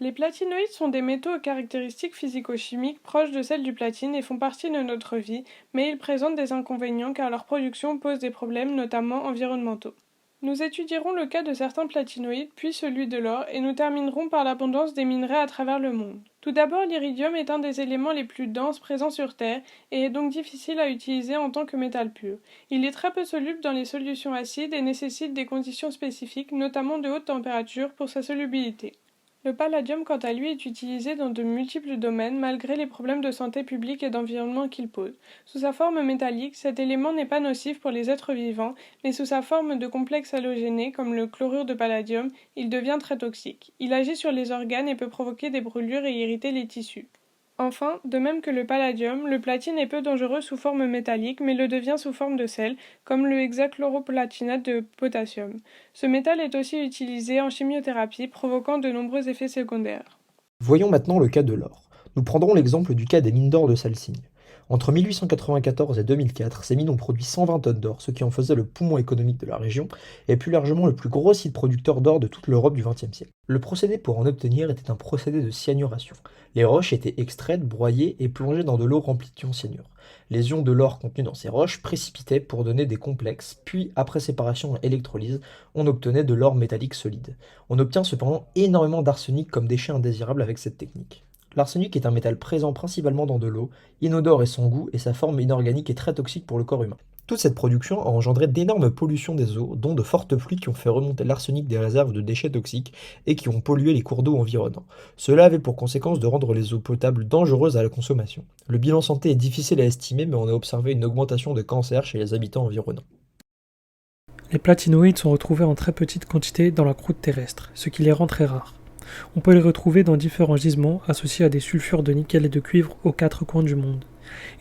Les platinoïdes sont des métaux aux caractéristiques physico-chimiques proches de celles du platine et font partie de notre vie, mais ils présentent des inconvénients car leur production pose des problèmes, notamment environnementaux. Nous étudierons le cas de certains platinoïdes, puis celui de l'or, et nous terminerons par l'abondance des minerais à travers le monde. Tout d'abord, l'iridium est un des éléments les plus denses présents sur Terre et est donc difficile à utiliser en tant que métal pur. Il est très peu soluble dans les solutions acides et nécessite des conditions spécifiques, notamment de haute température, pour sa solubilité. Le palladium, quant à lui, est utilisé dans de multiples domaines malgré les problèmes de santé publique et d'environnement qu'il pose. Sous sa forme métallique, cet élément n'est pas nocif pour les êtres vivants, mais sous sa forme de complexe halogéné, comme le chlorure de palladium, il devient très toxique. Il agit sur les organes et peut provoquer des brûlures et irriter les tissus. Enfin, de même que le palladium, le platine est peu dangereux sous forme métallique, mais le devient sous forme de sel, comme le hexachloroplatinate de potassium. Ce métal est aussi utilisé en chimiothérapie, provoquant de nombreux effets secondaires. Voyons maintenant le cas de l'or. Nous prendrons l'exemple du cas des mines d'or de Salsigne. Entre 1894 et 2004, ces mines ont produit 120 tonnes d'or, ce qui en faisait le poumon économique de la région, et plus largement le plus gros site producteur d'or de toute l'Europe du XXe siècle. Le procédé pour en obtenir était un procédé de cyanuration. Les roches étaient extraites, broyées et plongées dans de l'eau remplie d'ions cyanure. Les ions de l'or contenus dans ces roches précipitaient pour donner des complexes, puis après séparation et électrolyse, on obtenait de l'or métallique solide. On obtient cependant énormément d'arsenic comme déchet indésirable avec cette technique. L'arsenic est un métal présent principalement dans de l'eau, inodore et sans goût, et sa forme inorganique est très toxique pour le corps humain. Toute cette production a engendré d'énormes pollutions des eaux, dont de fortes pluies qui ont fait remonter l'arsenic des réserves de déchets toxiques et qui ont pollué les cours d'eau environnants. Cela avait pour conséquence de rendre les eaux potables dangereuses à la consommation. Le bilan santé est difficile à estimer, mais on a observé une augmentation de cancers chez les habitants environnants. Les platinoïdes sont retrouvés en très petite quantité dans la croûte terrestre, ce qui les rend très rares. On peut les retrouver dans différents gisements associés à des sulfures de nickel et de cuivre aux quatre coins du monde.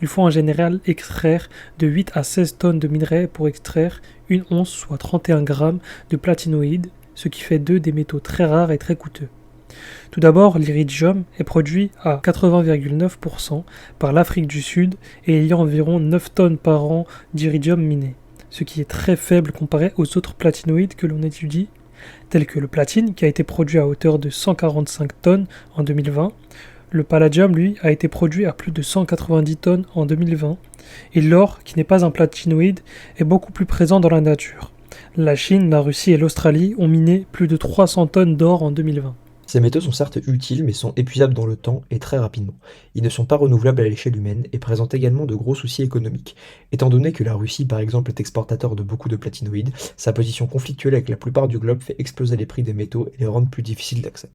Il faut en général extraire de 8 à 16 tonnes de minerais pour extraire une once, soit 31 grammes de platinoïdes, ce qui fait d'eux des métaux très rares et très coûteux. Tout d'abord, l'iridium est produit à 80,9% par l'Afrique du Sud et il y a environ 9 tonnes par an d'iridium miné, ce qui est très faible comparé aux autres platinoïdes que l'on étudie, tels que le platine qui a été produit à hauteur de 145 tonnes en 2020, le palladium lui a été produit à plus de 190 tonnes en 2020, et l'or, qui n'est pas un platinoïde, est beaucoup plus présent dans la nature. La Chine, la Russie et l'Australie ont miné plus de 300 tonnes d'or en 2020. Ces métaux sont certes utiles, mais sont épuisables dans le temps et très rapidement. Ils ne sont pas renouvelables à l'échelle humaine et présentent également de gros soucis économiques. Étant donné que la Russie, par exemple, est exportateur de beaucoup de platinoïdes, sa position conflictuelle avec la plupart du globe fait exploser les prix des métaux et les rendre plus difficiles d'accès.